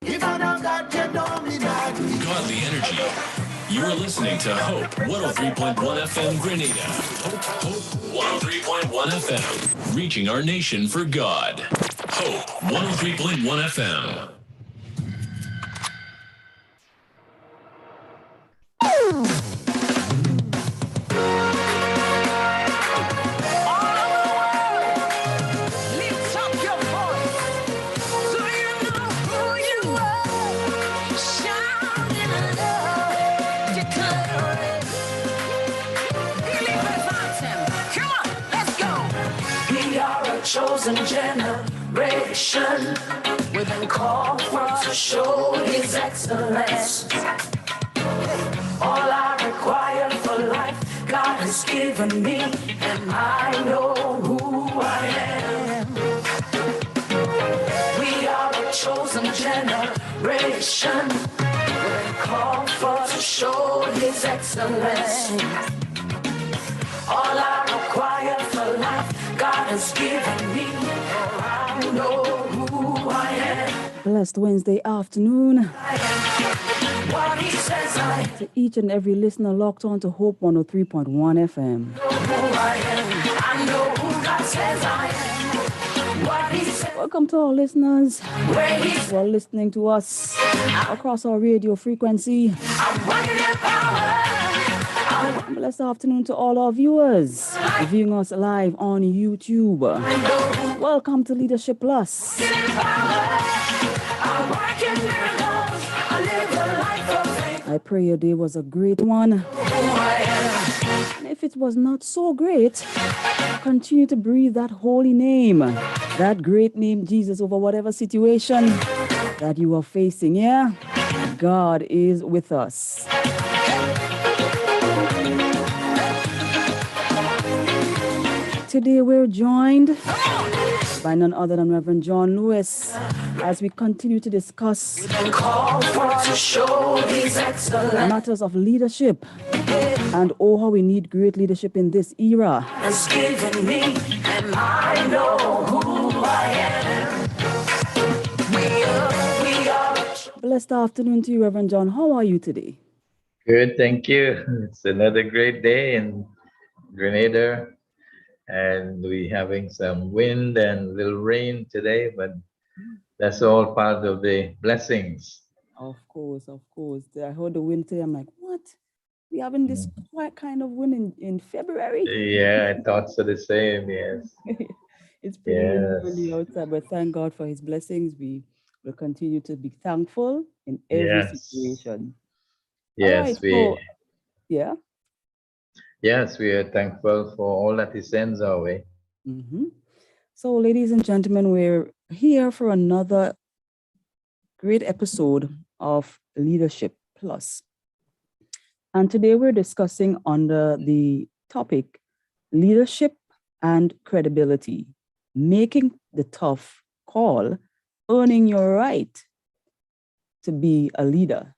If I don't got you, don't be bad. Godly energy. You're listening to Hope 103.1 FM Grenada. Hope 103.1 FM. Reaching our nation for God. Hope 103.1 FM. Chosen generation, we've been called for to show His excellence. All I require for life, God has given me, and I know who I am. We are a chosen generation, we've been called for to show His excellence. All I require for life, God has given me, I know who I am. Blessed Wednesday afternoon. What He says I am. To each and every listener locked on to Hope 103.1 FM. Who I am. I know who God says I am. What He says. Welcome to all listeners who are listening to us across our radio frequency. I'm working in power. Blessed afternoon to all our viewers viewing us live on YouTube. Welcome to Leadership Plus. I pray your day was a great one. And if it was not so great, continue to breathe that holy name, that great name, Jesus, over whatever situation that you are facing. Yeah, God is with us. Today we're joined by none other than Reverend John Lewis as we continue to discuss matters of leadership and how we need great leadership in this era. Blessed afternoon to you, Reverend John. How are you today? Good, thank you. It's another great day in Grenada. And we're having some wind and a little rain today, but that's all part of the blessings. Of course, of course. I heard the wind today. I'm like, what? We having this quiet kind of wind in February? Yeah, I thought so the same, yes. It's pretty windy outside, but thank God for His blessings. We will continue to be thankful in every situation. Yes, yeah. Yes, we are thankful for all that He sends our way. Mm-hmm. So, ladies and gentlemen, we're here for another great episode of Leadership Plus. And today we're discussing under the topic, leadership and credibility, making the tough call, earning your right to be a leader,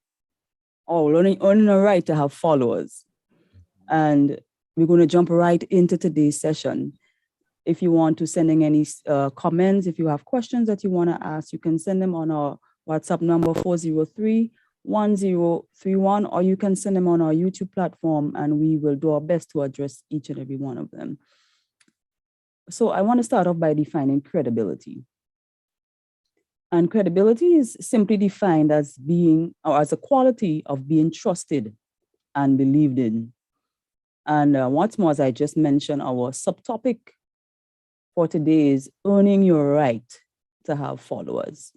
or earning a right to have followers. And we're going to jump right into today's session. If you want to send in any comments, if you have questions that you want to ask, you can send them on our WhatsApp number 403-1031, or you can send them on our YouTube platform, and we will do our best to address each and every one of them. So I want to start off by defining credibility. And credibility is simply defined as being, or as a quality of being trusted and believed in. And what's more, as I just mentioned, our subtopic for today is earning your right to have followers.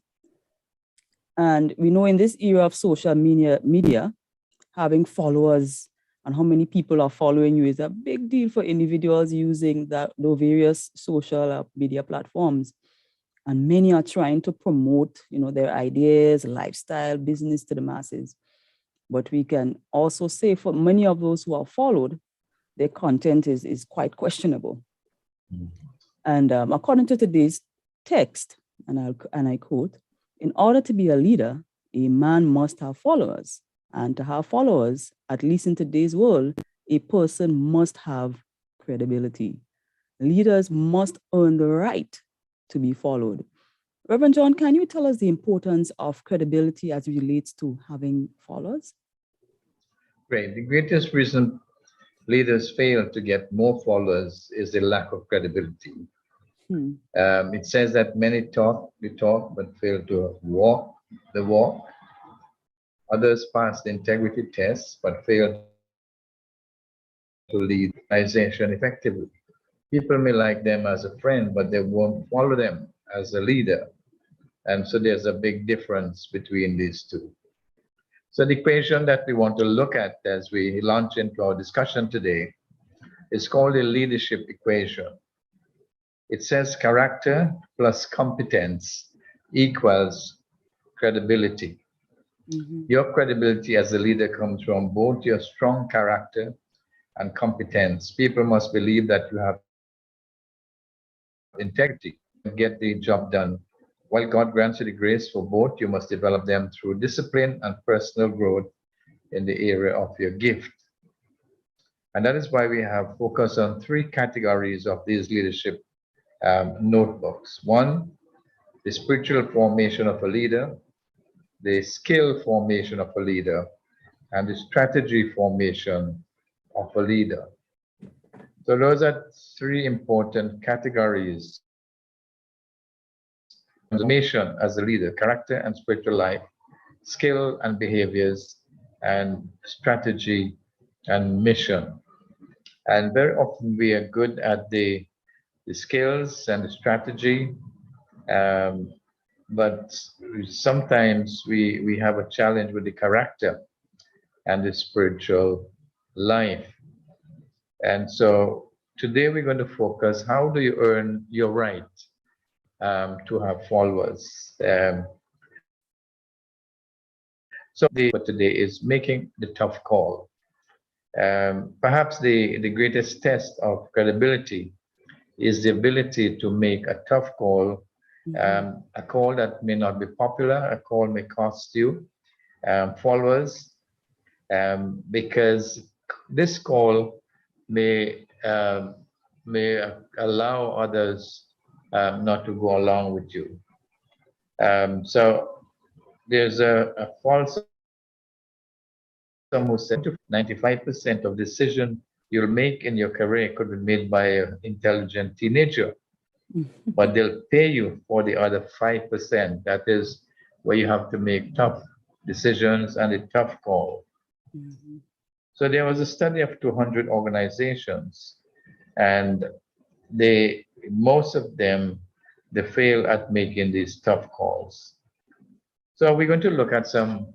And we know in this era of social media, having followers and how many people are following you is a big deal for individuals using the various social media platforms. And many are trying to promote, their ideas, lifestyle, business to the masses. But we can also say for many of those who are followed, their content is quite questionable. And according to today's text, and I quote, in order to be a leader, a man must have followers. And to have followers, at least in today's world, a person must have credibility. Leaders must earn the right to be followed. Reverend John, can you tell us the importance of credibility as it relates to having followers? Great. The greatest reason leaders fail to get more followers is the lack of credibility. It says that many talk the talk but fail to walk the walk. Others pass the integrity tests but fail to lead the organization effectively. People may like them as a friend, but they won't follow them as a leader. And so there's a big difference between these two. So the equation that we want to look at as we launch into our discussion today is called the leadership equation. It says character plus competence equals credibility. Your credibility as a leader comes from both your strong character and competence. People must believe that you have integrity and get the job done. While God grants you the grace for both, you must develop them through discipline and personal growth in the area of your gift. And that is why we have focused on three categories of these leadership notebooks. One, the spiritual formation of a leader, the skill formation of a leader, and the strategy formation of a leader. So those are three important categories. Formation as a leader, character and spiritual life, skill and behaviors, and strategy and mission. And very often we are good at the skills and the strategy, but sometimes we have a challenge with the character and the spiritual life. And so today we're going to focus, how do you earn your right to have followers? So for today is making the tough call. Perhaps the greatest test of credibility is the ability to make a tough call, a call that may not be popular, a call may cost you followers, because this call may allow others not to go along with you. So there's a false who said 95% of decision you'll make in your career could be made by an intelligent teenager, but they'll pay you for the other 5%. That is where you have to make tough decisions and a tough call. So there was a study of 200 organizations, and most of them, they fail at making these tough calls. So we're going to look at some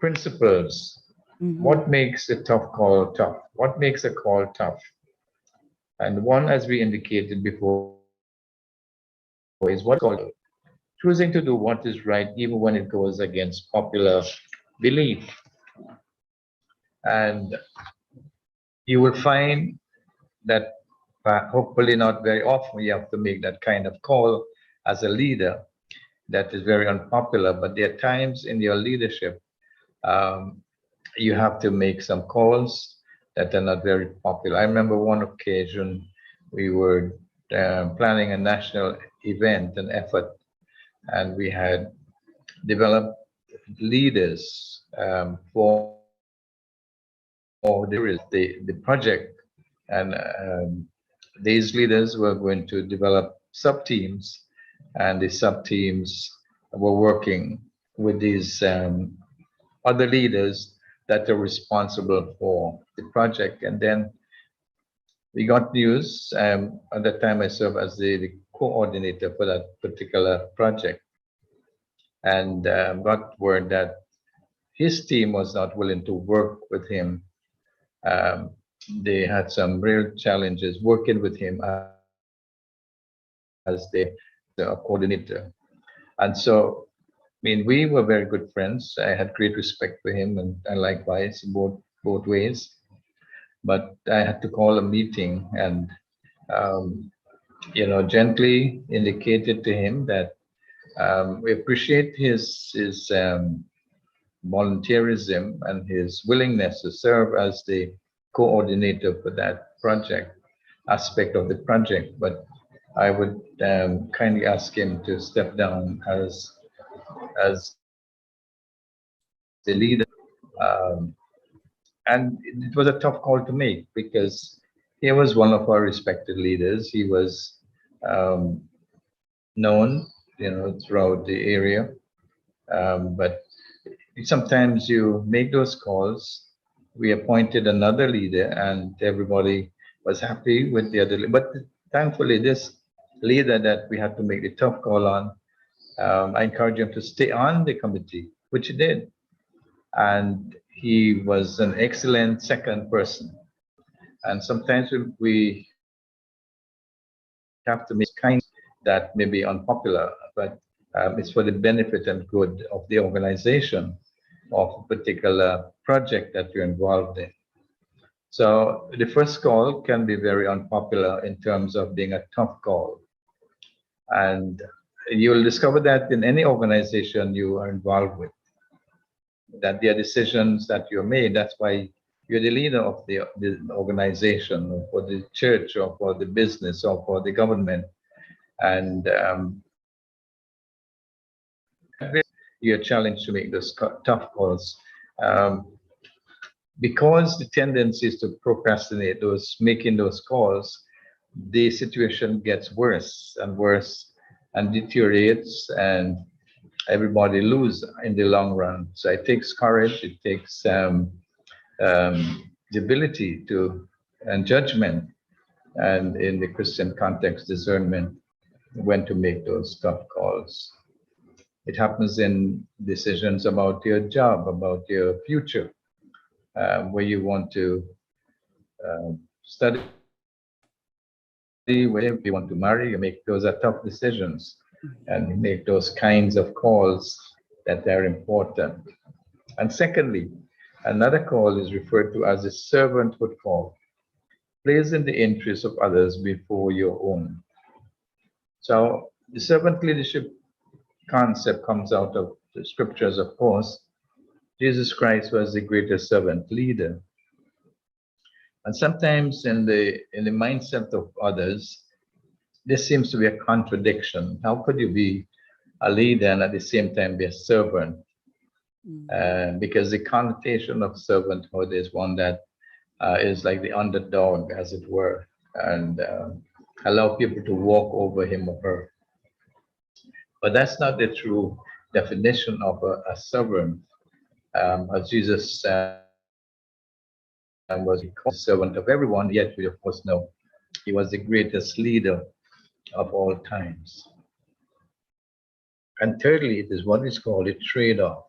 principles. What makes a tough call tough? What makes a call tough? And one, as we indicated before, is what's called choosing to do what is right even when it goes against popular belief. And you will find that hopefully not very often you have to make that kind of call as a leader that is very unpopular, but there are times in your leadership you have to make some calls that are not very popular. I remember one occasion we were planning a national event, an effort, and we had developed leaders for the project, and these leaders were going to develop sub-teams, and the sub-teams were working with these other leaders that are responsible for the project. And then we got news, at that time I served as the coordinator for that particular project, and got word that his team was not willing to work with him. They had some real challenges working with him as the coordinator. And so, I mean, we were very good friends. I had great respect for him, and likewise, both ways. But I had to call a meeting and, gently indicated to him that we appreciate his volunteerism and his willingness to serve as the coordinator for that project aspect of the project, but I would kindly ask him to step down as the leader. Um, and it was a tough call to make because he was one of our respected leaders. He was um, known, throughout the area. But sometimes you make those calls. We appointed another leader, and everybody was happy with the other. But thankfully, this leader that we had to make the tough call on, I encouraged him to stay on the committee, which he did. And he was an excellent second person. And sometimes we have to make kind that may be unpopular, but it's for the benefit and good of the organization of a particular project that you're involved in. So the first call can be very unpopular in terms of being a tough call. And you'll discover that in any organization you are involved with, that there are decisions that you're made. That's why you're the leader of the organization, or for the church, or for the business, or for the government. And you're challenged to make those tough calls. Because the tendency is to procrastinate making those calls, the situation gets worse and worse and deteriorates, and everybody lose in the long run. So it takes courage, it takes the ability to, and judgment, and in the Christian context, discernment, when to make those tough calls. It happens in decisions about your job, about your future, where you want to study, where you want to marry. You make those are tough decisions, and you make those kinds of calls that are important. And secondly, another call is referred to as a servanthood call, placing the interests of others before your own. So the servant leadership concept comes out of the scriptures, of course. Jesus Christ was the greatest servant leader. And sometimes in the mindset of others, this seems to be a contradiction. How could you be a leader and at the same time be a servant? Because the connotation of servanthood is one that is like the underdog, as it were, and allow people to walk over him or her. But that's not the true definition of a servant. As Jesus was called servant of everyone, yet we of course know he was the greatest leader of all times. And thirdly, it is what is called a trade-off.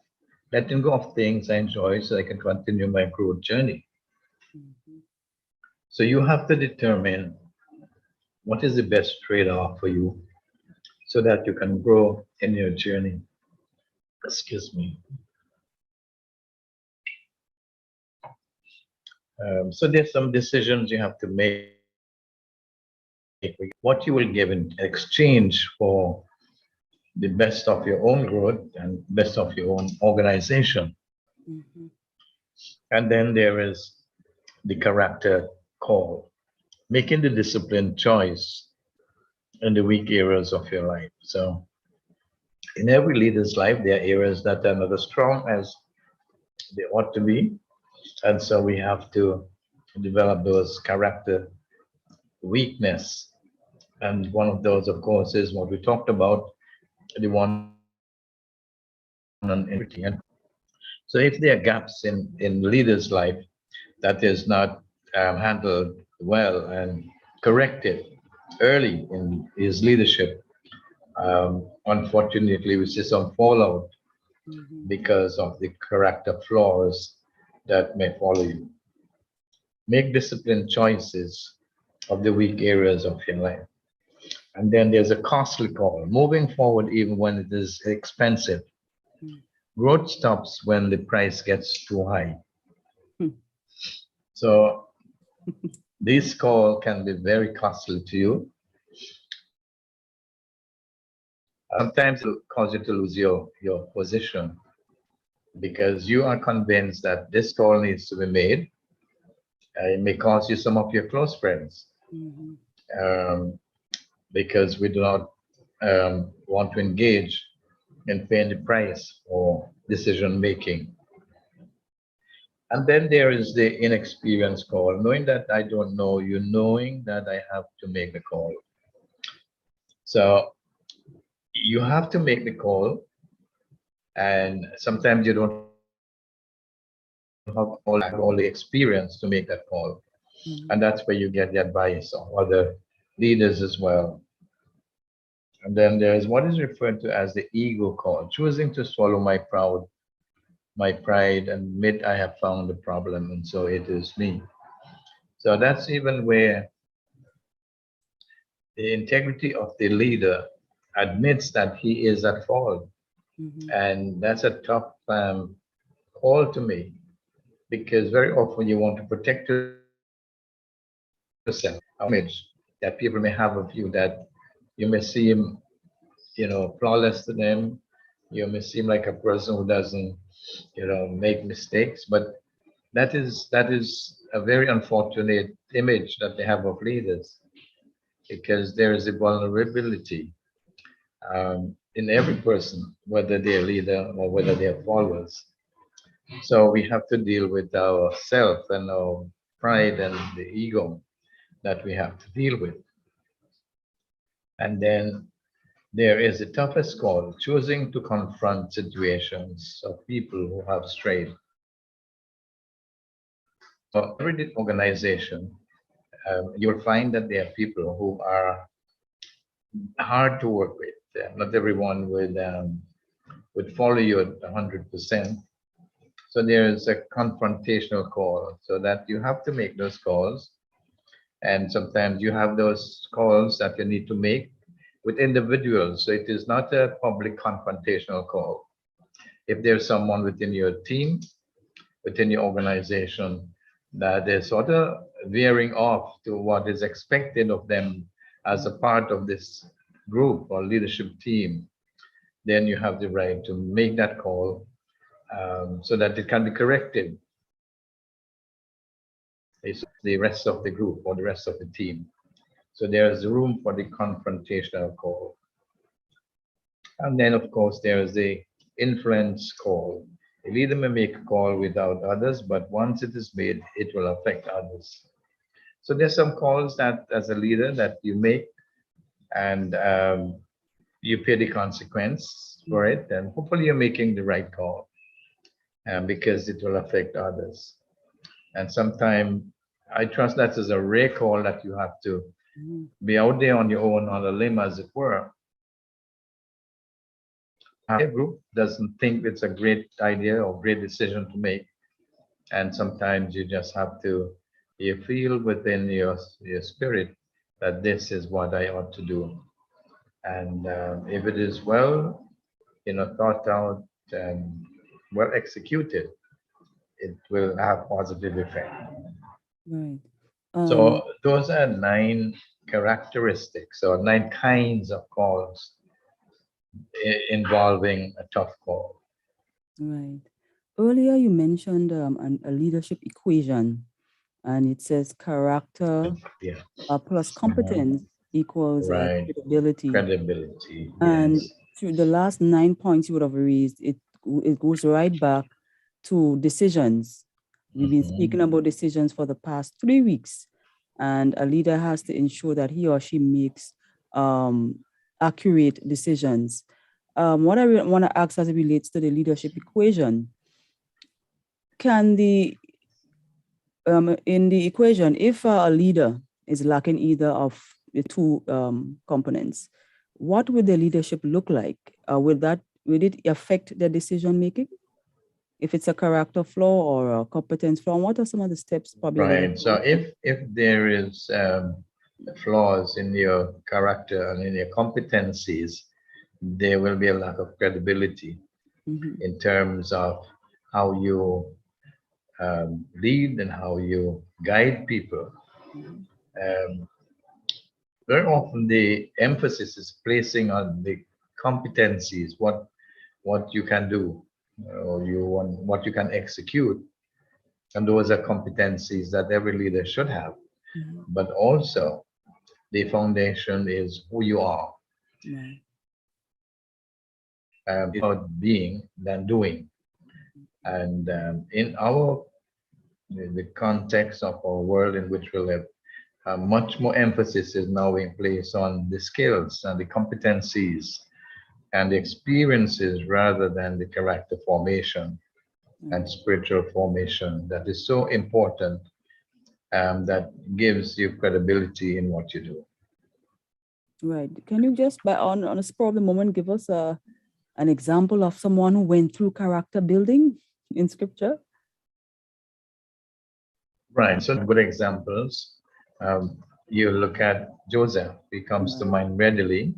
Letting go of things I enjoy so I can continue my growth journey. So you have to determine what is the best trade-off for you so that you can grow in your journey. Excuse me. So there's some decisions you have to make. What you will give in exchange for the best of your own growth and best of your own organization. And then there is the character call, making the disciplined choice in the weak areas of your life. So in every leader's life, there are areas that are not as strong as they ought to be. And so we have to develop those character weakness. And one of those, of course, is what we talked about, the one on integrity. So if there are gaps in leaders' life that is not handled well and corrected early in his leadership, unfortunately, we see some fallout because of the character flaws that may follow you. Make disciplined choices of the weak areas of your life. And then there's a costly call, moving forward even when it is expensive. Growth stops when the price gets too high. So this call can be very costly to you. Sometimes it will cause you to lose your position because you are convinced that this call needs to be made. It may cost you some of your close friends. because we do not want to engage in paying the price for decision making. And then there is the inexperienced call, knowing that I don't know you, knowing that I have to make the call. So you have to make the call, and sometimes you don't have all the experience to make that call. And that's where you get the advice of other leaders as well. And then there's what is referred to as the ego call, choosing to swallow my pride and admit I have found the problem, and so it is me. So that's even where the integrity of the leader admits that he is at fault. And that's a tough call to me, because very often you want to protect yourself, image that people may have of you, that you may seem, flawless to them. You may seem like a person who doesn't, make mistakes, but that is a very unfortunate image that they have of leaders, because there is a vulnerability in every person, whether they're a leader or whether they're followers. So we have to deal with our self and our pride and the ego that we have to deal with. And then there is the toughest call, choosing to confront situations of people who have strayed. So every organization, you'll find that there are people who are hard to work with. Not everyone would follow you at 100%. So there's a confrontational call, so that you have to make those calls. And sometimes you have those calls that you need to make with individuals. So it is not a public confrontational call. If there's someone within your team, within your organization, that is sort of veering off to what is expected of them as a part of this group or leadership team, then you have the right to make that call, so that it can be corrected. It's the rest of the group or the rest of the team. So there's room for the confrontational call. And then, of course, there is the influence call. A leader may make a call without others, but once it is made, it will affect others. So there's some calls that, as a leader, that you make, and you pay the consequence for it, and hopefully you're making the right call, because it will affect others. And sometimes I trust that is a rare call that you have to be out there on your own, on a limb, as it were. A group doesn't think it's a great idea or great decision to make, and sometimes you just have to, you feel within your spirit that this is what I ought to do, and if it is well, thought out and well executed, it will have positive effect. Right. So those are 9 characteristics or 9 kinds of calls involving a tough call. Right. Earlier, you mentioned a leadership equation, and it says character Yeah. plus competence equals Right. credibility. Credibility. And Yes. through the last 9 points you would have raised, it goes right back to decisions. We've been speaking about decisions for the past 3 weeks, and a leader has to ensure that he or she makes accurate decisions. What I want to ask as it relates to the leadership equation, can in the equation, if a leader is lacking either of the 2 components, what would the leadership look like? Would it affect their decision making? If it's a character flaw or a competence flaw, what are some of the steps probably? Right. So if there is flaws in your character and in your competencies, there will be a lack of credibility in terms of how you lead and how you guide people. Very often the emphasis is placing on the competencies, what you can do, or what you can execute, and those are competencies that every leader should have. But also, the foundation is who you are. Right. It's about being than doing. And in the context of our world in which we live, much more emphasis is now being placed on the skills and the competencies and the experiences rather than the character formation and spiritual formation that is so important, that gives you credibility in what you do. Right. Can you just, on a spur of the moment, give us an example of someone who went through character building in scripture? Right. So good examples. You look at Joseph, he comes to mind readily.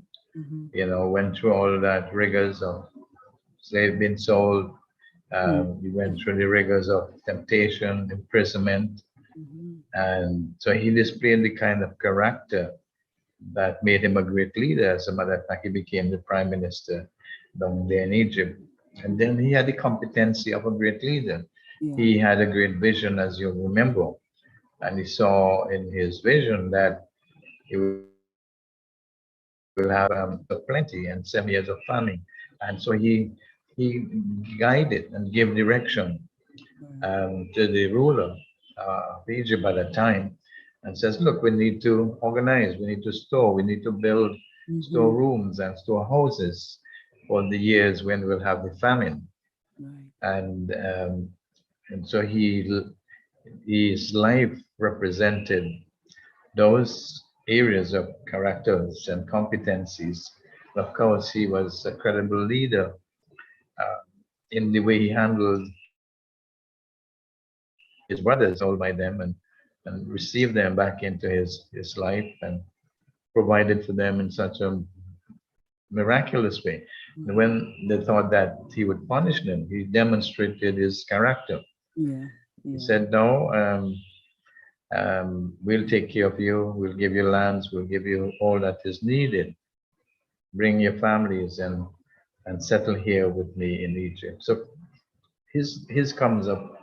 Went through all that rigors of slave being sold. He went through the rigors of temptation, imprisonment. And so he displayed the kind of character that made him a great leader. As a matter of fact, he became the prime minister down there in Egypt. And then he had the competency of a great leader. Yeah. He had a great vision, as you remember. And he saw in his vision that he will have plenty and 7 years of famine. And so he guided and gave direction to the ruler of Egypt at that time, and says, look, we need to organize, we need to store, we need to build storerooms and storehouses for the years when we'll have the famine. And so his life represented those areas of characters and competencies. Of course, he was a credible leader in the way he handled his brothers, all by them, and received them back into his life and provided for them in such a miraculous way. And when they thought that he would punish them, he demonstrated his character. He said, no, we'll take care of you, we'll give you lands, we'll give you all that is needed. Bring your families and settle here with me in Egypt. So his comes up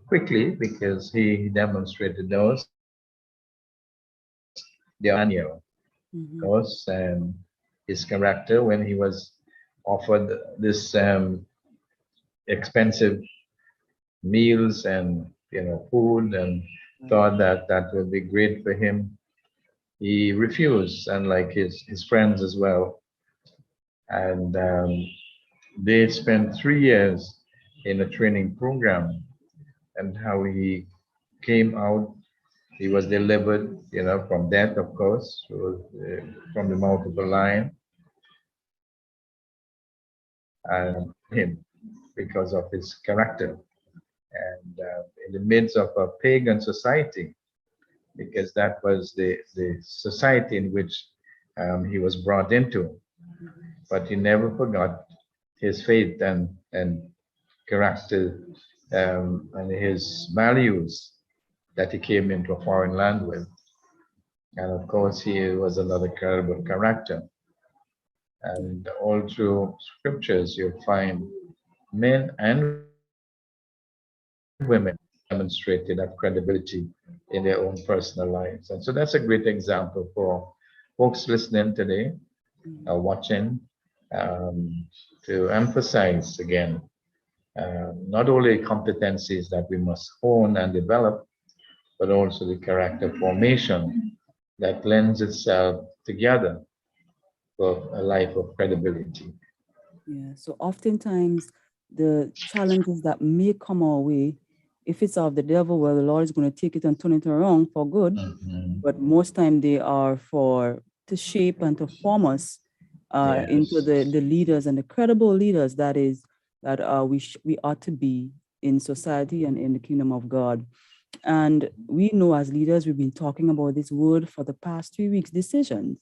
quickly because he demonstrated those. Daniel, of course, his character when he was offered this expensive meals and food and thought that would be great for him, he refused, unlike his friends as well. And they spent 3 years in a training program, and how he came out, he was delivered, from death, of course, from the mouth of the lion, and him because of his character. And in the midst of a pagan society, because that was the society in which he was brought into. But he never forgot his faith and character and his values that he came into a foreign land with. And of course, he was another credible character. And all through scriptures, you'll find men and women demonstrated that credibility in their own personal lives. And so that's a great example for folks listening today, watching, to emphasize again, not only competencies that we must hone and develop, but also the character formation that lends itself together for a life of credibility. Yeah, so oftentimes the challenges that may come our way, if it's of the devil, well, the Lord is going to take it and turn it around for good. But most time they are to shape and to form us into the leaders and the credible leaders that we ought to be in society and in the kingdom of God. And we know as leaders, we've been talking about this word for the past 3 weeks, decisions.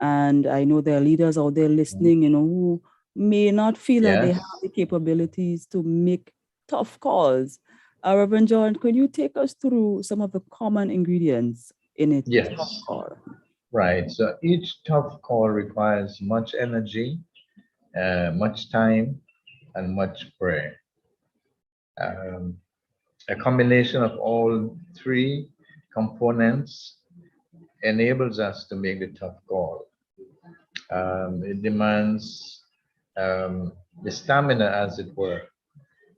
And I know there are leaders out there listening, who may not feel that they have the capabilities to make tough calls. Reverend John, could you take us through some of the common ingredients in a tough call? Right. So each tough call requires much energy, much time, and much prayer. A combination of all three components enables us to make the tough call. It demands the stamina, as it were,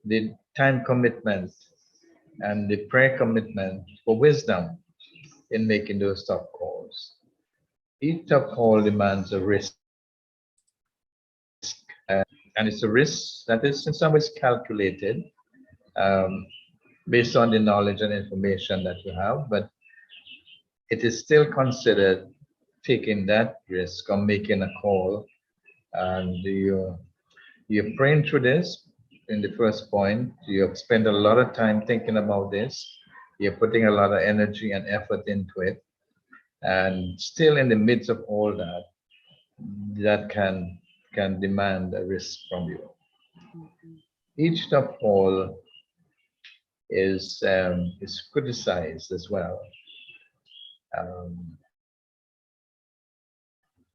the time commitment, and the prayer commitment for wisdom in making those tough calls. Each tough call demands a risk, and it's a risk that is in some ways calculated um, based on the knowledge and information that you have, but it is still considered taking that risk or making a call. And you're praying through this in the first point. You have spent a lot of time thinking about this. You're putting a lot of energy and effort into it. And still in the midst of all that, that can demand a risk from you. Each tough call is criticized as well.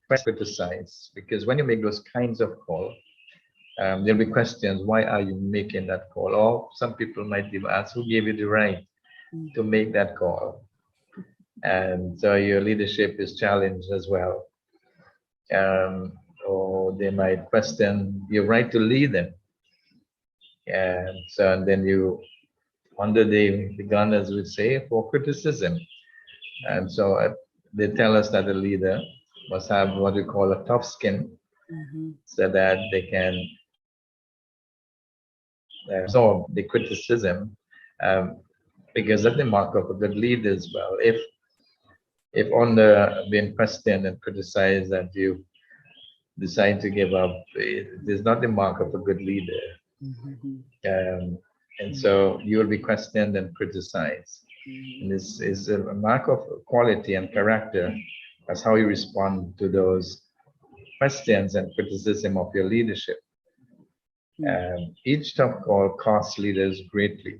Criticized because when you make those kinds of calls, there'll be questions: why are you making that call? Or some people might even ask, who gave you the right to make that call? And so your leadership is challenged as well. Or they might question your right to lead them. And so and then you, under the gun, as we say, for criticism. And so they tell us that a leader must have what we call a tough skin, so that they can absorb the criticism, because that's the mark of a good leader as well. If under being questioned and criticized that you decide to give up, it is not the mark of a good leader. And so you will be questioned and criticized. And this is a mark of quality and character. That's how you respond to those questions and criticism of your leadership. Each tough call costs leaders greatly.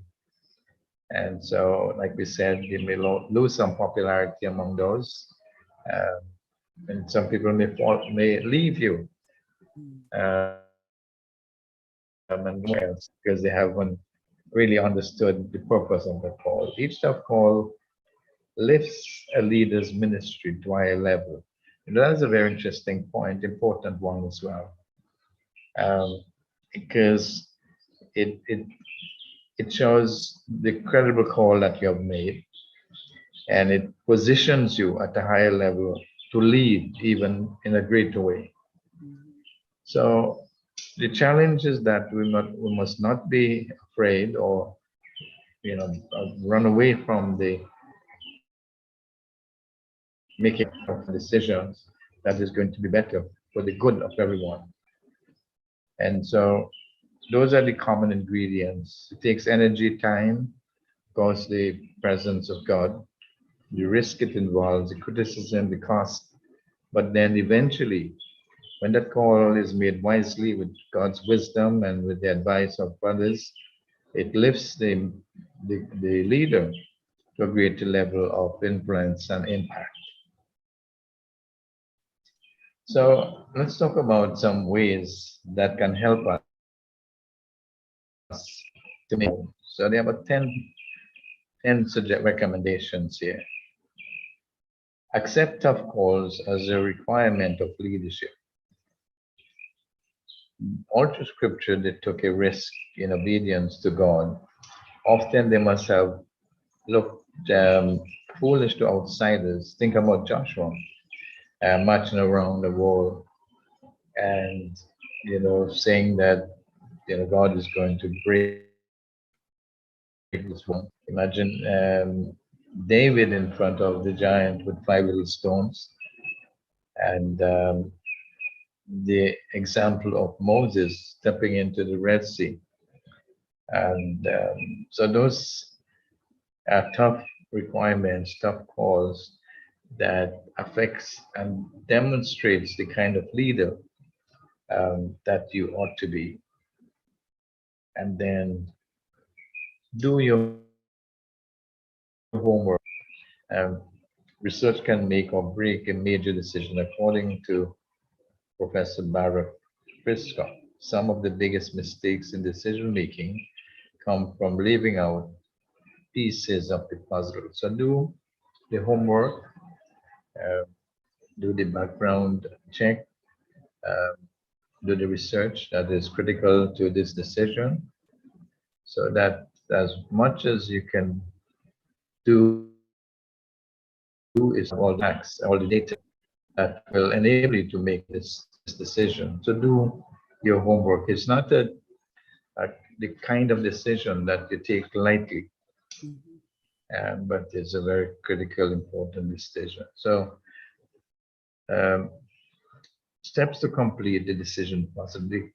And so, like we said, you may lose some popularity among those. And some people may leave you because they haven't really understood the purpose of the call. Each tough call lifts a leader's ministry to a higher level. And that's a very interesting point, important one as well, because it shows the credible call that you have made, and it positions you at a higher level to lead even in a greater way. So the challenge is that we must not be afraid or run away from the making of decisions that is going to be better for the good of everyone. And so those are the common ingredients. It takes energy, time, of course, the presence of God, the risk it involves, the criticism, the cost. But then eventually, when that call is made wisely with God's wisdom and with the advice of others, it lifts the leader to a greater level of influence and impact. So let's talk about some ways that can help us to make. So there are about 10 recommendations here. Accept tough calls as a requirement of leadership. All through scripture, they took a risk in obedience to God. Often they must have looked foolish to outsiders. Think about Joshua marching around the wall and saying that God is going to break this one. Imagine David in front of the giant with 5 little stones, and the example of Moses stepping into the Red Sea. And so those are tough requirements, tough calls that affects and demonstrates the kind of leader that you ought to be. And then do your homework. Research can make or break a major decision, according to Professor Barak Prescott. Some of the biggest mistakes in decision making come from leaving out pieces of the puzzle. So do the homework, do the background check, um, do the research that is critical to this decision, so that as much as you can do is all the facts, all the data that will enable you to make this decision. So do your homework. It's not the kind of decision that you take lightly, but it's a very critical, important decision. So um, steps to complete the decision possibly.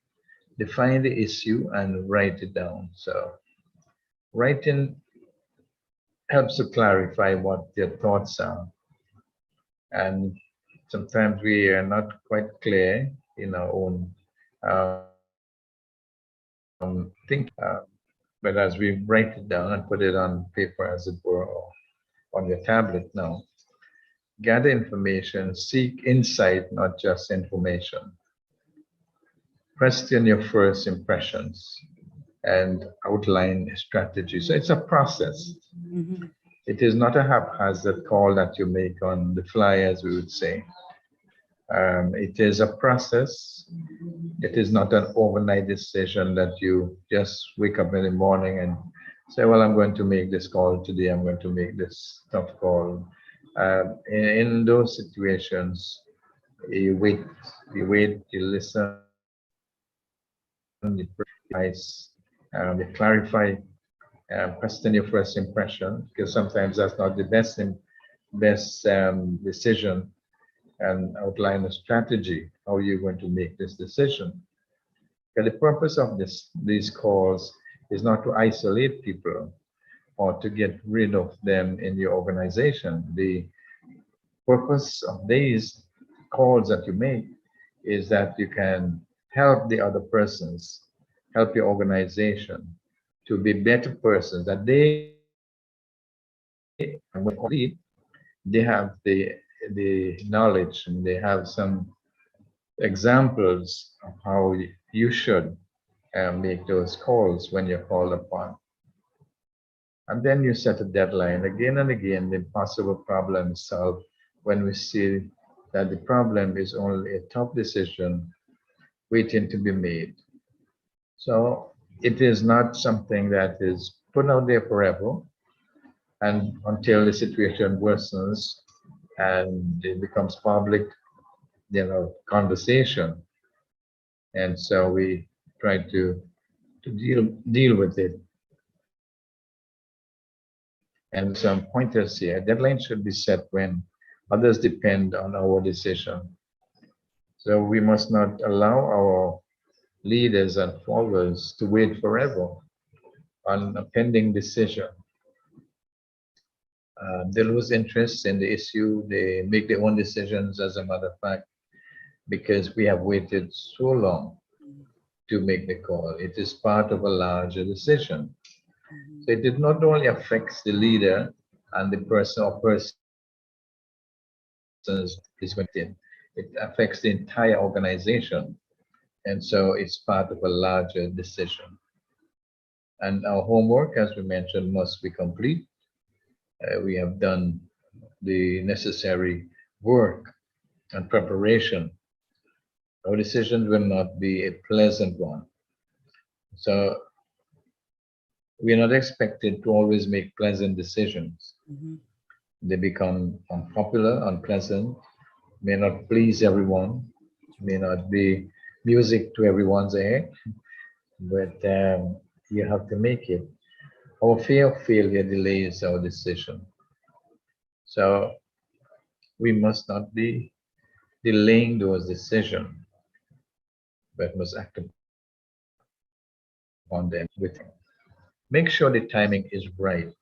Define the issue and write it down. So writing helps to clarify what your thoughts are. And sometimes we are not quite clear in our own thinking. But as we write it down and put it on paper, as it were, or on your tablet now, gather information, seek insight, not just information. Question your first impressions and outline a strategy. So it's a process. It is not a haphazard call that you make on the fly, as we would say. It is a process. It is not an overnight decision that you just wake up in the morning and say, well, I'm going to make this call today. I'm going to make this tough call. In those situations, you wait, you listen, you price, you clarify, question your first impression, because sometimes that's not the best decision, and outline a strategy, how you're going to make this decision. But the purpose of these calls is not to isolate people or to get rid of them in your organization. The purpose of these calls that you make is that you can help the other persons, help your organization to be better persons, that they have the knowledge and they have some examples of how you should make those calls when you're called upon. And then you set a deadline again and again. The impossible problem is solved when we see that the problem is only a tough decision waiting to be made. So it is not something that is put out there forever and until the situation worsens and it becomes public, conversation. And so we try to deal with it. And some pointers here. Deadline should be set when others depend on our decision. So we must not allow our leaders and followers to wait forever on a pending decision. They lose interest in the issue. They make their own decisions, as a matter of fact, because we have waited so long to make the call. It is part of a larger decision. So it not only affects the leader and the person or persons is within, it affects the entire organization. And so it's part of a larger decision. And our homework, as we mentioned, must be complete. We have done the necessary work and preparation. Our decisions will not be a pleasant one. So we are not expected to always make pleasant decisions. They become unpopular, unpleasant, may not please everyone, may not be music to everyone's ear, but you have to make it. Our fear of failure delays our decision. So we must not be delaying those decisions, but must act upon them with them. Make sure the timing is right.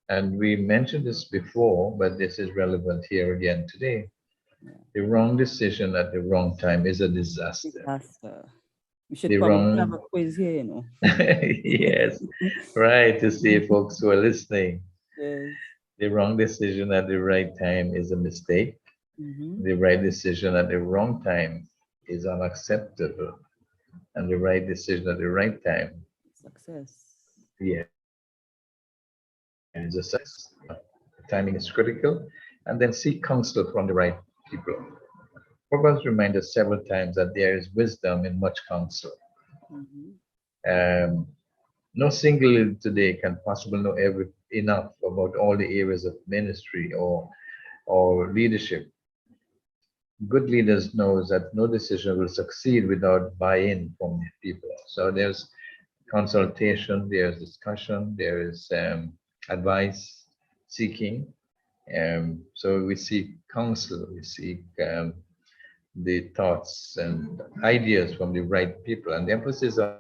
And we mentioned this before, but this is relevant here again today. The wrong decision at the wrong time is a disaster. We should probably have a quiz here, you know. Yes, right, to see folks who are listening. Yes. The wrong decision at the right time is a mistake. The right decision at the wrong time is unacceptable. And the right decision at the right time, Success. yeah, is a success. Timing is critical. and then seek counsel from the right people. Proverbs remind us several times that there is wisdom in much counsel. Mhm. Um, no single leader today can possibly know enough about all the areas of ministry or leadership. Good leaders knows that no decision will succeed without buy-in from the people. So there's consultation, there's discussion, there is advice seeking. So we seek counsel, we seek the thoughts and ideas from the right people, and the emphasis are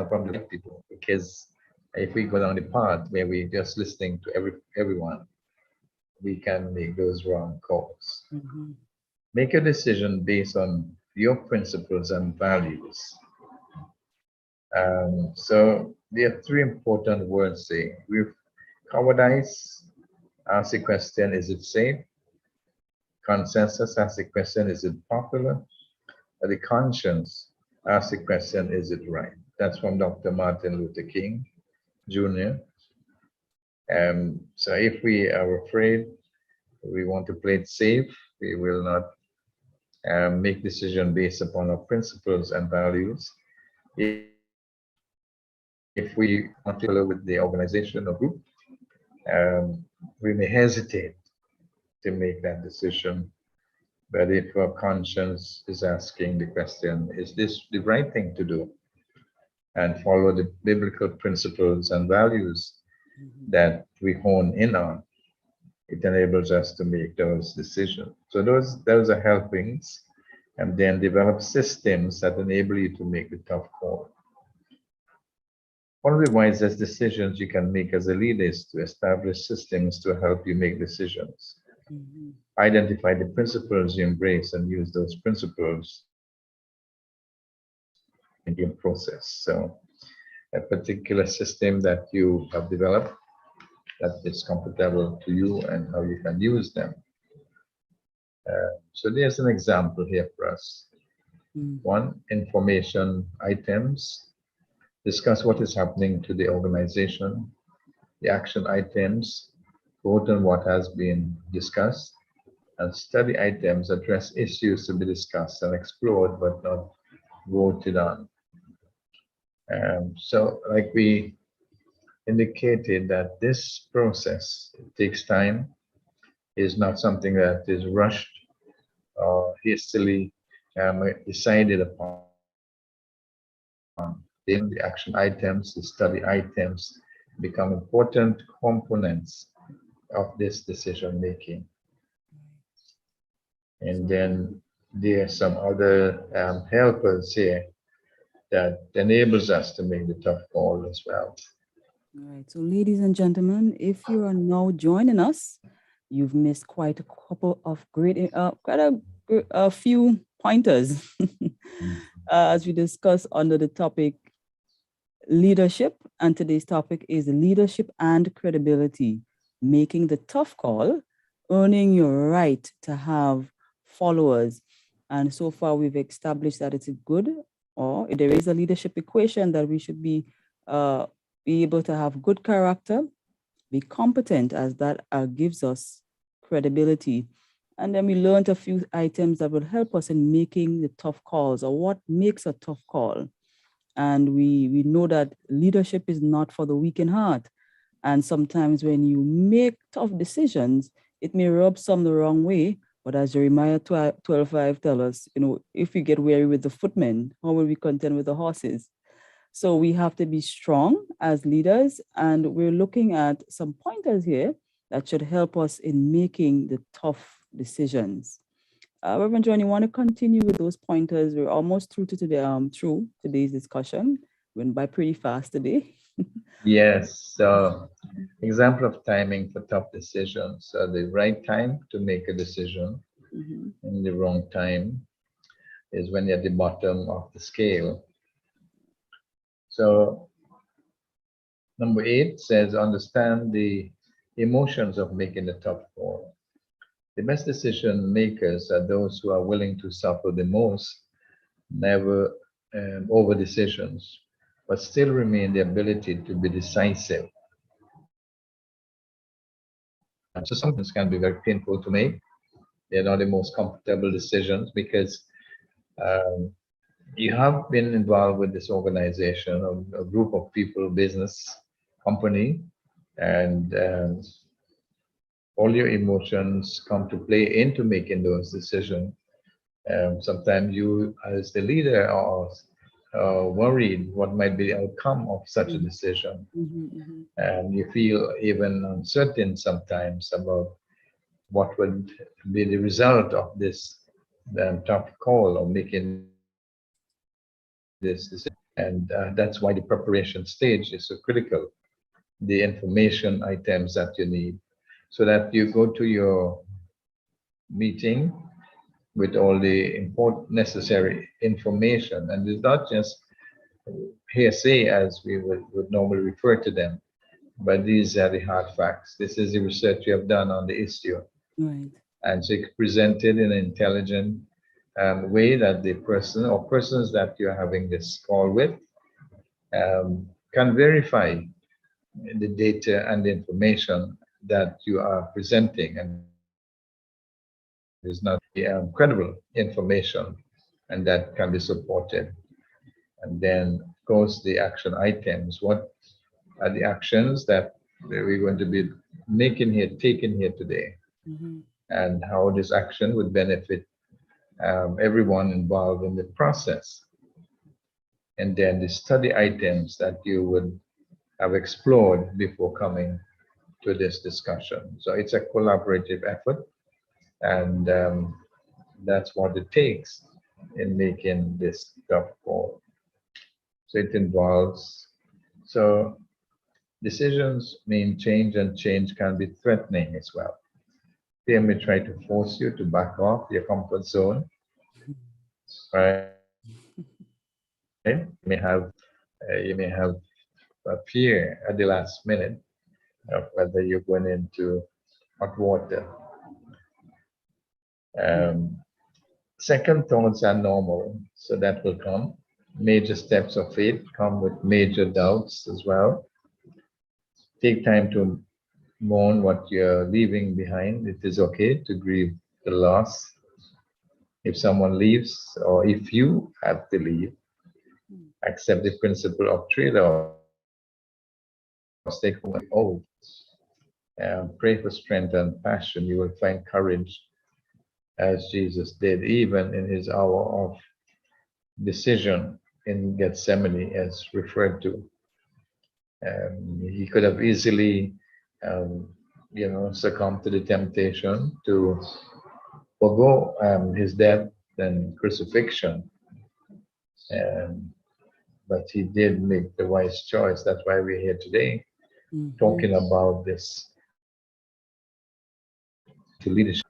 from the right people. Because if we go down the path where we're just listening to everyone, we can make those wrong calls. Mhm. Make a decision based on your principles and values. So there are three important words saying. With cowardice, ask the question, is it safe? Consensus, ask the question, is it popular? The conscience, ask the question, is it right? That's from Dr. Martin Luther King Jr. So if we are afraid, we want to play it safe, we will not make decision based upon our principles and values. If we want to follow with the organization or group, we may hesitate to make that decision. But if our conscience is asking the question, is this the right thing to do? And follow the biblical principles and values Mhm. that we hone in on, it enables us to make those decisions. So those are helpings, and then develop systems that enable you to make the tough call. One of the wisest decisions you can make as a leader is to establish systems to help you make decisions. Mhm. Identify the principles you embrace and use those principles in your process. So a particular system that you have developed that is comfortable to you and how you can use them. So there's an example here for us. Mhm. One, information items. Discuss what is happening to the organization. The action items, vote on what has been discussed. And study items address issues to be discussed and explored but not voted on. So like we indicated that this process takes time, is not something that is rushed or hastily decided upon. Then the action items, the study items become important components of this decision making. And So, then there are some other helpers here that enables us to make the tough call as well. all right. So, ladies and gentlemen, if you are now joining us, you've missed quite a couple of a few pointers as we discuss under the topic leadership. And today's topic is leadership and credibility, making the tough call, earning your right to have followers. And so far, we've established that it's a good, or there is a leadership equation that we should be able to have good character, be competent, as that gives us credibility. And then we learned a few items that will help us in making the tough calls, or what makes a tough call. And we know that leadership is not for the weak in heart. And sometimes when you make tough decisions, it may rub some the wrong way. But as Jeremiah 12:5 tells us, if we get weary with the footmen, how will we contend with the horses? So we have to be strong as leaders. And we're looking at some pointers here that should help us in making the tough decisions. Reverend John, you want to continue with those pointers? We're almost through to today's discussion. Went by pretty fast today. Yes, so example of timing for tough decisions. So the right time to make a decision Mhm. and the wrong time is when you're at the bottom of the scale. So number 8 says understand the emotions of making the tough call. The best decision makers are those who are willing to suffer the most, never over decisions, but still remain the ability to be decisive. So sometimes can be very painful to make. They're not the most comfortable decisions because um, you have been involved with this organization, a group of people, business, company, and all your emotions come to play into making those decisions. Sometimes you, as the leader, are worried what might be the outcome of such a decision. And you feel even uncertain sometimes about what would be the result of this tough call of making this decision. And that's why the preparation stage is so critical. The information items that you need, so that you go to your meeting with all the important necessary information. And it's not just hearsay as we would normally refer to them, but these are the hard facts. This is the research you have done on the issue. Right. And so it's presented in an intelligent way that the person or persons that you're having this call with can verify the data and the information that you are presenting, and is not credible information, and that can be supported. And then, of course, the action items. What are the actions that we're going to be taking here today, and how this action would benefit everyone involved in the process? And then the study items that you would have explored before coming to this discussion. So it's a collaborative effort, and that's what it takes in making this tough call. So it involves, so decisions mean change, and change can be threatening as well. They may try to force you to back off your comfort zone, right? You may have a fear at the last minute of whether you're going into hot water. Second thoughts are normal, so that will come. Major steps of faith come with major doubts as well. Take time to mourn what you're leaving behind. It is okay to grieve the loss. If someone leaves, or if you have to leave, accept the principle of trade-off. Stay old. Pray for strength and passion. You will find courage as Jesus did, even in his hour of decision in Gethsemane, as referred to. He could have easily, succumbed to the temptation to forego his death and crucifixion. But he did make the wise choice. That's why we're here today, talking about this to leadership.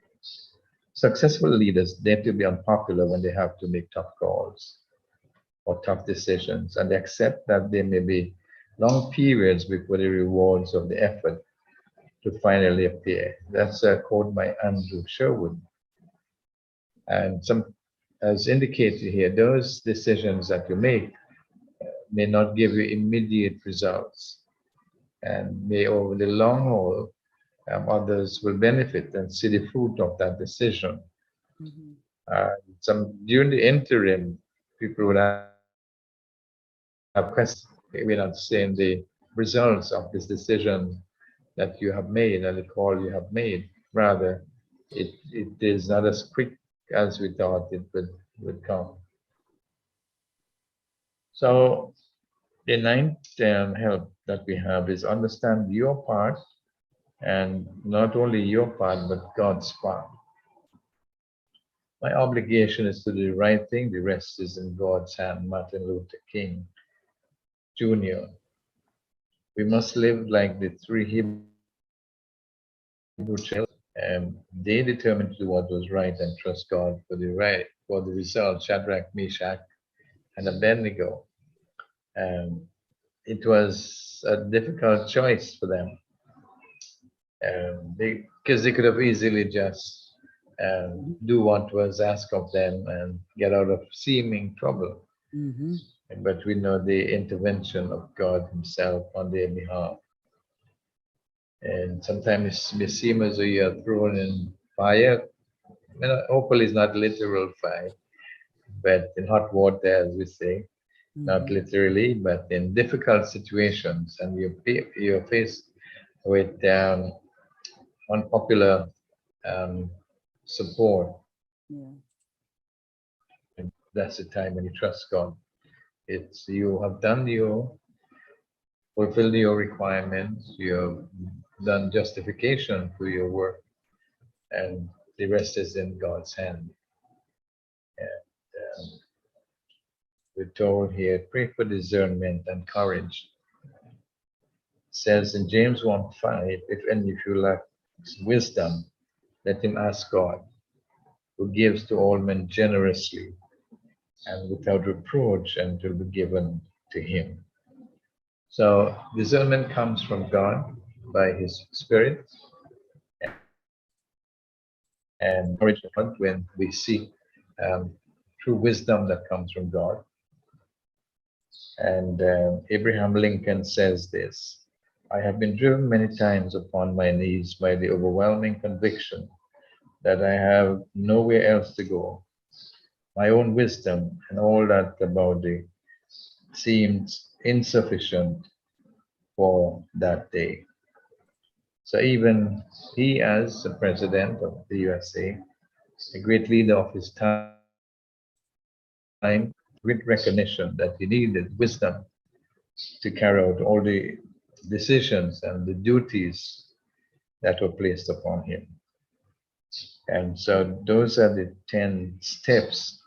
Successful leaders dare to be unpopular when they have to make tough calls or tough decisions, and they accept that there may be long periods before the rewards of the effort to finally appear. That's a quote by Andrew Sherwood. And as indicated here, those decisions that you make may not give you immediate results, and may over the long haul, others will benefit and see the fruit of that decision. During the interim, people would have questions. We're not saying the results of this decision that you have made and the call you have made. Rather, it is not as quick as we thought it would come. So the ninth help that we have is understand your part, and not only your part, but God's part. My obligation is to do the right thing. The rest is in God's hand. Martin Luther King Jr. We must live like the three Hebrew children. They determined to do what was right and trust God for the result. Shadrach, Meshach, and Abednego. It was a difficult choice for them, because they could have easily just do what was asked of them and get out of seeming trouble. But we know the intervention of God himself on their behalf. And sometimes it may seem as though you are thrown in fire. Hopefully, it's not literal fire, but in hot water, as we say, not literally, but in difficult situations, and you're faced with unpopular um, support. Yeah. And that's the time when you trust God. It's you have done your fulfilled your requirements, you have done justification for your work, and the rest is in God's hand. And we're told here, pray for discernment and courage. It says in James 1:5, if you lack wisdom, let him ask God, who gives to all men generously and without reproach, and it will be given to him. So discernment comes from God by his Spirit, and courage when we seek true wisdom that comes from God. And Abraham Lincoln says this: I have been driven many times upon my knees by the overwhelming conviction that I have nowhere else to go. My own wisdom and all that about it seemed insufficient for that day. So even he, as the president of the USA, a great leader of his time, great recognition that he needed wisdom to carry out all the decisions and the duties that were placed upon him. And so those are the 10 steps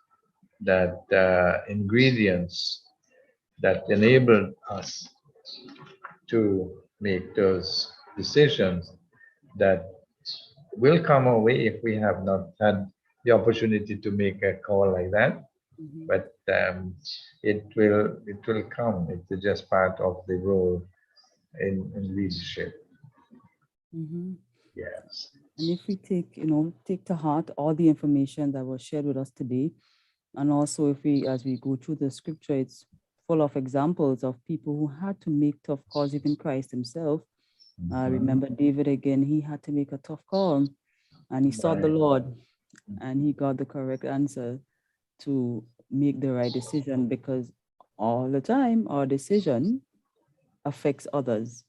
that ingredients that enabled us to make those decisions that will come our way if we have not had the opportunity to make a call like that. But it will come. It's just part of the role in leadership. Yes. And if we take to heart all the information that was shared with us today, and also as we go through the scripture, it's full of examples of people who had to make tough calls, even Christ himself. Remember David again, he had to make a tough call, and he sought the Lord, and he got the correct answer to make the right decision, because all the time our decision affects others.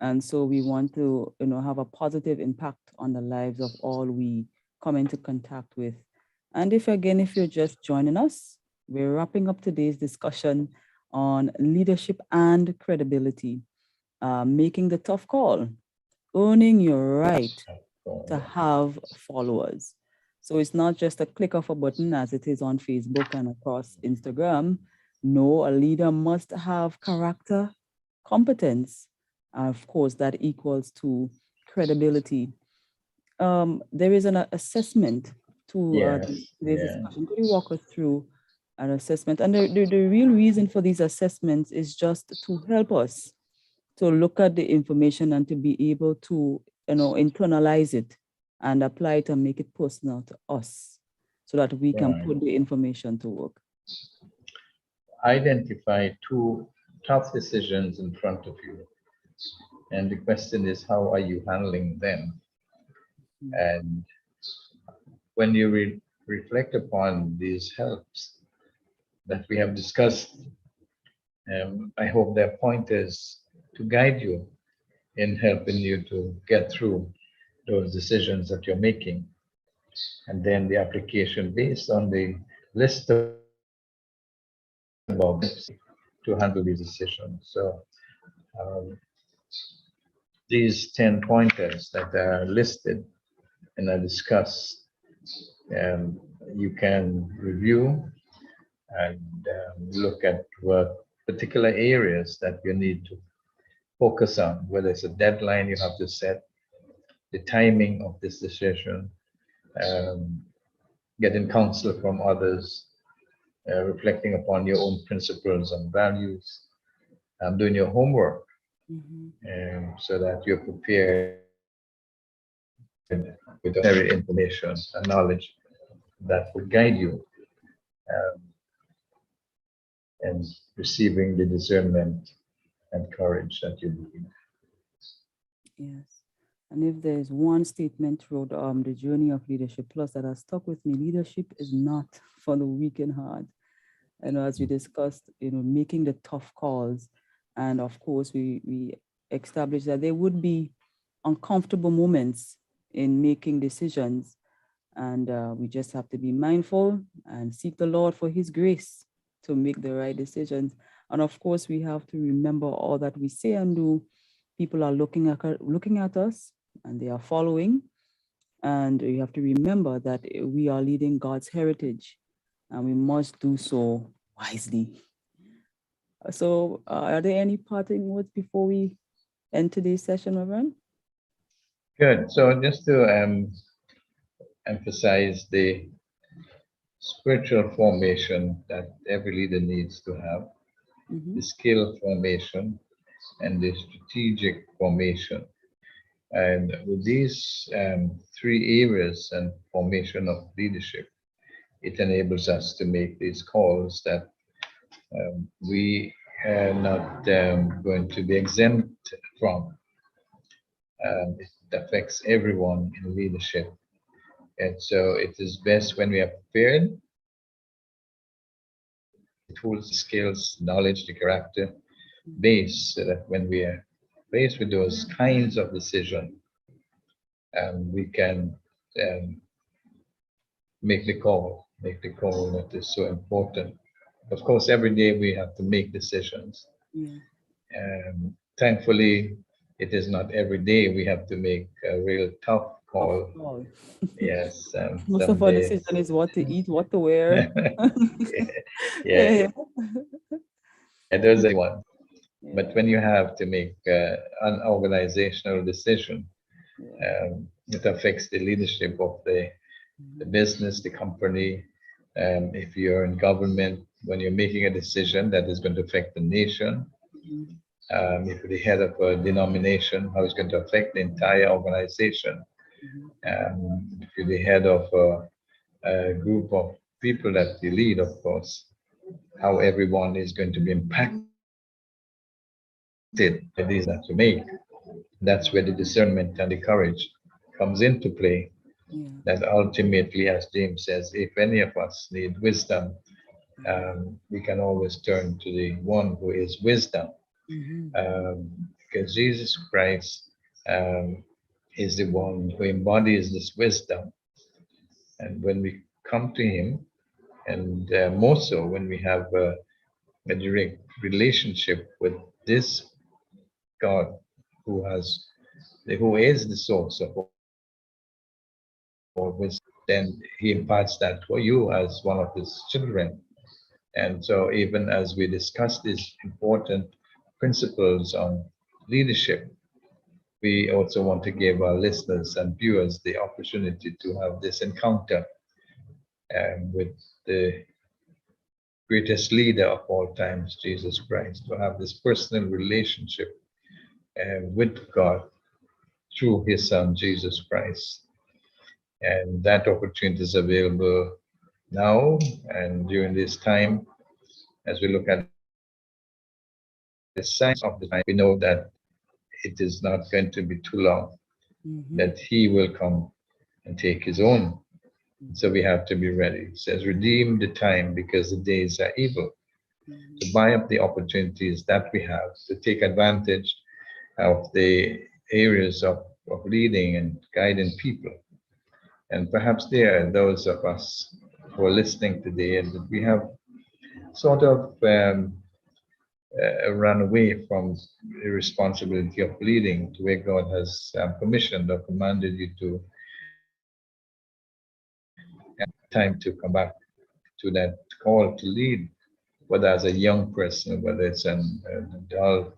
And so we want to, have a positive impact on the lives of all we come into contact with. And if you're just joining us, we're wrapping up today's discussion on leadership and credibility, making the tough call, earning your right to have followers. So it's not just a click of a button as it is on Facebook and across Instagram. No, a leader must have character, competence. Of course, that equals to credibility. There is an assessment to today's discussion. Could you walk us through an assessment? And the real reason for these assessments is just to help us to look at the information and to be able to, internalize it and apply it and make it personal to us so that we can put the information to work. Identify two tough decisions in front of you. And the question is, how are you handling them? And when you reflect upon these helps that we have discussed, I hope they're pointers to guide you in helping you to get through those decisions that you're making. And then the application based on the list of to handle these decisions. So these 10 pointers that are listed and are discussed, you can review and look at what particular areas that you need to focus on, whether it's a deadline you have to set, the timing of this decision, getting counsel from others, reflecting upon your own principles and values, doing your homework, so that you're prepared with every information and knowledge that will guide you, and receiving the discernment and courage that you need. Yes. And if there's one statement throughout the journey of Leadership Plus that has stuck with me, leadership is not for the weak in heart. And as we discussed, making the tough calls. And of course, we established that there would be uncomfortable moments in making decisions. And we just have to be mindful and seek the Lord for his grace to make the right decisions. And of course, we have to remember all that we say and do. People are looking at us and they are following. And you have to remember that we are leading God's heritage and we must do so wisely. So are there any parting words before we end today's session, Reverend? Good. So just to emphasize the spiritual formation that every leader needs to have, the skill formation, and the strategic formation. And with these three areas and formation of leadership, it enables us to make these calls that we are not going to be exempt from. It affects everyone in leadership. And so it is best when we are prepared, the tools, the skills, knowledge, the character base, so that when we are faced with those kinds of decisions, we can make the call that is so important. Of course, every day we have to make decisions. Yeah. Thankfully, it is not every day we have to make a real tough call. Yes. Most of our decision is what to eat, what to wear. yeah. Those are one. Yeah. But when you have to make an organizational decision, it affects the leadership of the business, the company. If you're in government, when you're making a decision that is going to affect the nation, if you're the head of a denomination, how it's going to affect the entire organization. If you're the head of a group of people that you lead, of course, how everyone is going to be impacted by these that you make. That's where the discernment and the courage comes into play. Yeah. That ultimately, as James says, if any of us need wisdom, we can always turn to the one who is wisdom. Because Jesus Christ is the one who embodies this wisdom. And when we come to him, and more so when we have a direct relationship with this God who is the source of all wisdom, then he imparts that for you as one of his children. And so even as we discuss these important principles on leadership, we also want to give our listeners and viewers the opportunity to have this encounter with the greatest leader of all times, Jesus Christ, to have this personal relationship with God through his son, Jesus Christ. And that opportunity is available now and during this time. As we look at the signs of the time, we know that it is not going to be too long, that he will come and take his own. So we have to be ready. It says, redeem the time because the days are evil. To buy up the opportunities that we have, to take advantage of the areas of leading and guiding people. And perhaps there are those of us who are listening today and that we have sort of run away from the responsibility of leading to where God has commissioned or commanded you to. Time to come back to that call to lead, whether as a young person, whether it's an adult,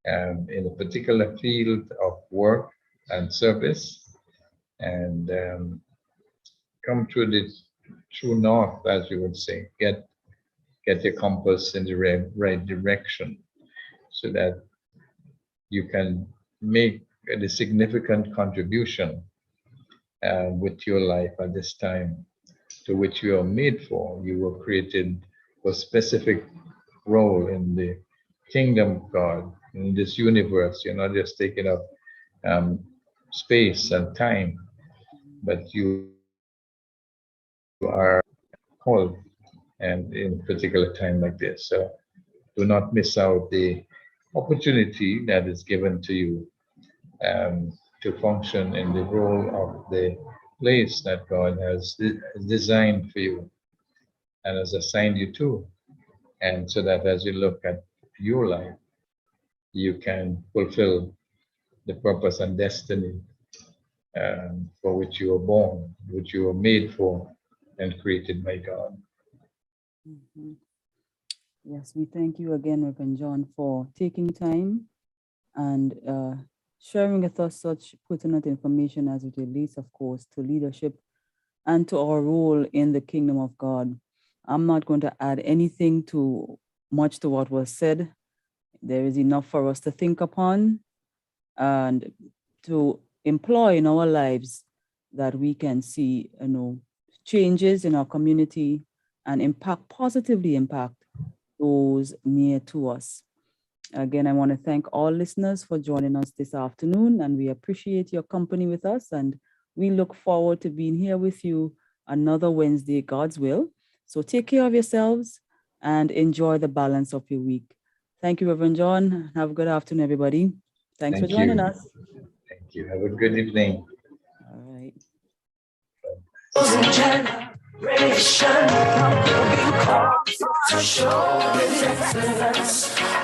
in a particular field of work and service, and come through the true north, as you would say, get your compass in the right direction, so that you can make a significant contribution with your life at this time, to which you are made for. You were created for a specific role in the kingdom of God, in this universe. You're not just taken up space and time, but you are called and in particular time like this. So do not miss out the opportunity that is given to you to function in the role of the place that God has designed for you and has assigned you to. And so that as you look at your life, you can fulfill the purpose and destiny for which you were born, which you were made for and created by God. Mhm. Yes, we thank you again, Reverend John, for taking time and sharing with us such pertinent information as it relates, of course, to leadership and to our role in the kingdom of God. I'm not going to add anything too much to what was said. There is enough for us to think upon and to employ in our lives that we can see, changes in our community and positively impact those near to us. Again, I want to thank all listeners for joining us this afternoon, and we appreciate your company with us, and we look forward to being here with you another Wednesday, God's will. So take care of yourselves and enjoy the balance of your week. Thank you, Reverend John. Have a good afternoon, everybody. Thanks for Thank joining you. us. Thank you. Have a good evening. All right. Generation, being called to show His excellence.